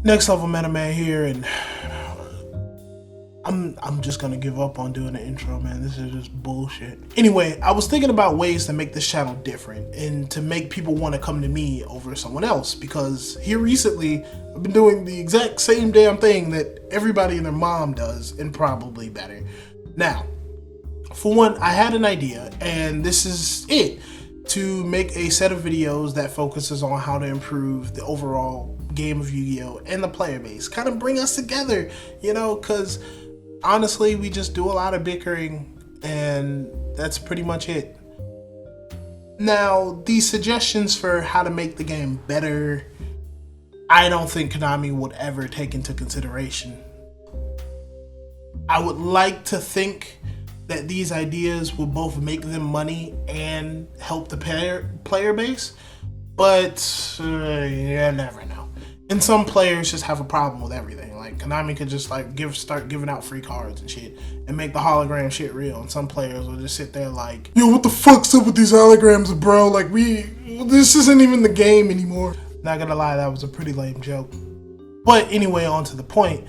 NextLevelMetaMAN here, and I'm just gonna give up on doing the intro, man. This is just bullshit. Anyway, I was thinking about ways to make this channel different and to make people want to come to me over someone else, because here recently I've been doing the exact same damn thing that everybody and their mom does, and probably better. Now, for one, I had an idea, and this is it, to make a set of videos that focuses on how to improve the overall game of Yu-Gi-Oh! And the player base. Kind of bring us together, you know, because honestly, we just do a lot of bickering, and that's pretty much it. Now, these suggestions for how to make the game better, I don't think Konami would ever take into consideration. I would like to think that these ideas will both make them money and help the player base, but you never know. And some players just have a problem with everything. Like, Konami could just like start giving out free cards and shit and make the hologram shit real, and some players will just sit there like, yo, what the fuck's up with these holograms, bro? Like, this isn't even the game anymore. Not gonna lie, that was a pretty lame joke. But anyway, on to the point.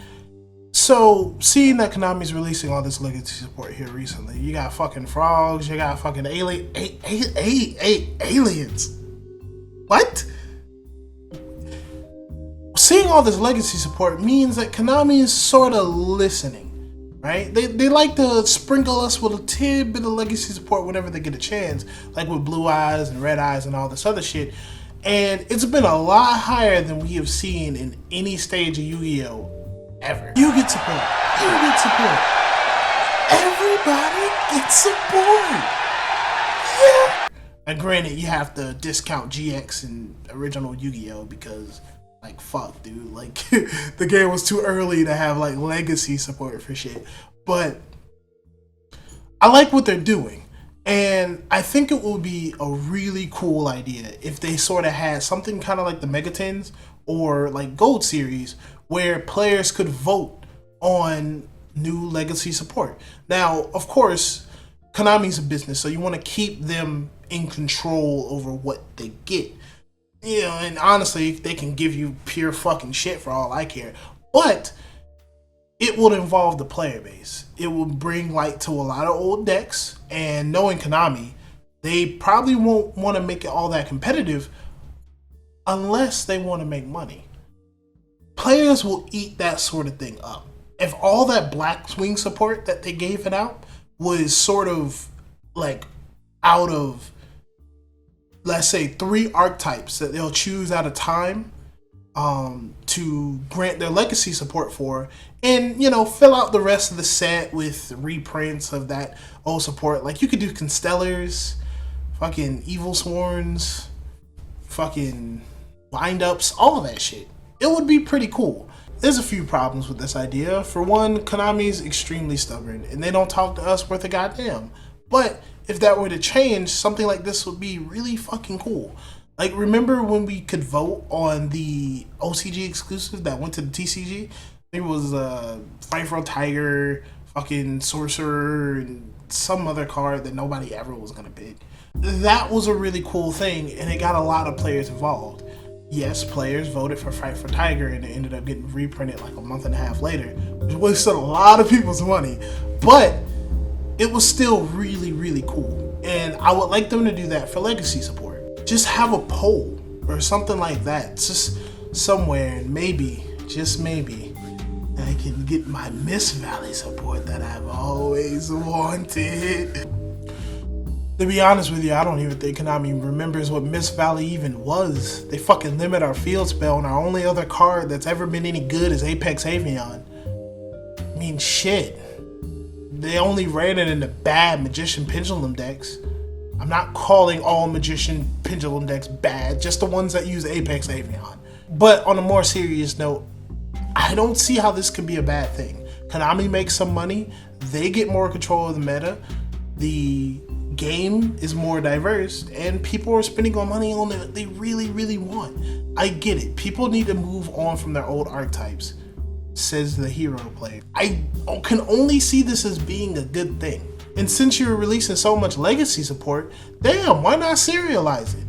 So, seeing that Konami's releasing all this legacy support here recently, you got fucking frogs, you got fucking aliens. What? Seeing all this legacy support means that Konami is sort of listening, right? They like to sprinkle us with a tidbit of legacy support whenever they get a chance, like with Blue Eyes and Red Eyes and all this other shit. And it's been a lot higher than we have seen in any stage of Yu-Gi-Oh! Ever. You get support. You get support. Everybody gets support. Yeah. And granted, you have to discount GX and original Yu-Gi-Oh! Because, like, fuck, dude. Like, the game was too early to have, like, legacy support for shit. But I like what they're doing. And I think it will be a really cool idea if they sort of had something kind of like the Megatins or like Gold Series, where players could vote on new legacy support. Now, of course, Konami's a business, so you want to keep them in control over what they get. You know, and honestly, they can give you pure fucking shit for all I care. But it will involve the player base. It will bring light to a lot of old decks, and knowing Konami, they probably won't want to make it all that competitive unless they want to make money. Players will eat that sort of thing up. If all that Black Swing support that they gave it out was sort of like out of, let's say, 3 archetypes that they'll choose at a time to grant their legacy support for, and, you know, fill out the rest of the set with reprints of that old support. Like, you could do Constellars, fucking Evil Sworns, fucking Wind-Ups, all of that shit. It would be pretty cool. There's a few problems with this idea. For one, Konami's extremely stubborn, and they don't talk to us worth a goddamn. But if that were to change, something like this would be really fucking cool. Like, remember when we could vote on the OCG exclusives that went to the TCG? It was Fight for a Tiger, fucking Sorcerer, and some other card that nobody ever was gonna pick. That was a really cool thing, and it got a lot of players involved. Yes, players voted for Fight for Tiger, and it ended up getting reprinted like a month and a half later, which wasted a lot of people's money. But it was still really, really cool. And I would like them to do that for legacy support. Just have a poll or something like that, just somewhere, and maybe, just maybe, I can get my Miss Valley support that I've always wanted. To be honest with you, I don't even think Konami remembers what Miss Valley even was. They fucking limit our field spell, and our only other card that's ever been any good is Apex Avion. I mean, shit. They only ran it in the bad Magician Pendulum decks. I'm not calling all Magician Pendulum decks bad, just the ones that use Apex Avion. But on a more serious note, I don't see how this could be a bad thing. Konami makes some money, they get more control of the meta, the game is more diverse, and people are spending on money on it they really, really want. I get it. People need to move on from their old archetypes, says the hero player. I can only see this as being a good thing. And since you're releasing so much legacy support, damn, why not serialize it?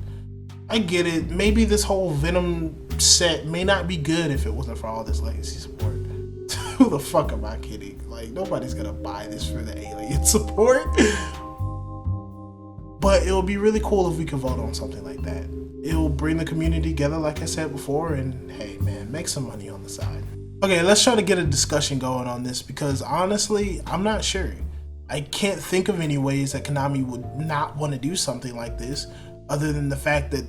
I get it. Maybe this whole Venom set may not be good if it wasn't for all this legacy support. Who the fuck am I kidding? Like, nobody's gonna buy this for the alien support. But it would be really cool if we could vote on something like that. It will bring the community together, like I said before, and hey man, make some money on the side. Okay, let's try to get a discussion going on this, because honestly, I'm not sure. I can't think of any ways that Konami would not want to do something like this, other than the fact that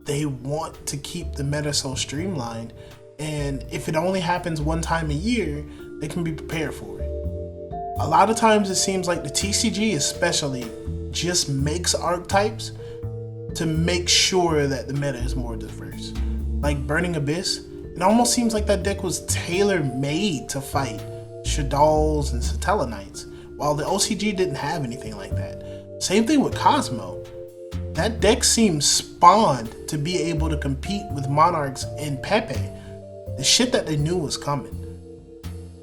they want to keep the meta so streamlined, and if it only happens one time a year, they can be prepared for it. A lot of times it seems like the TCG especially just makes archetypes to make sure that the meta is more diverse. Like Burning Abyss, it almost seems like that deck was tailor-made to fight Shaddolls and Satella Knights, while the OCG didn't have anything like that. Same thing with Cosmo. That deck seems spawned to be able to compete with Monarchs and Pepe. The shit that they knew was coming.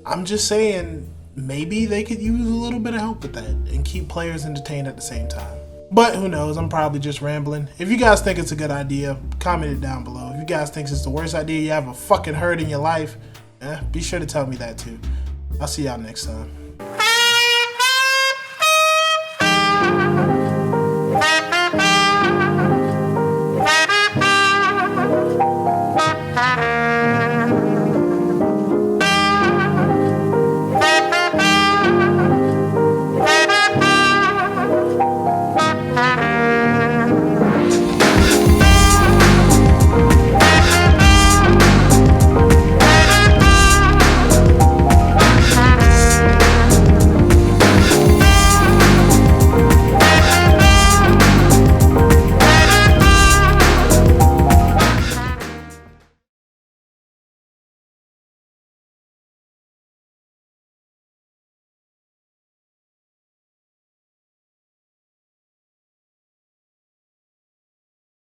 I'm just saying, maybe they could use a little bit of help with that and keep players entertained at the same time. But who knows, I'm probably just rambling. If you guys think it's a good idea, comment it down below. If you guys think it's the worst idea you ever fucking heard in your life, be sure to tell me that too. I'll see y'all next time.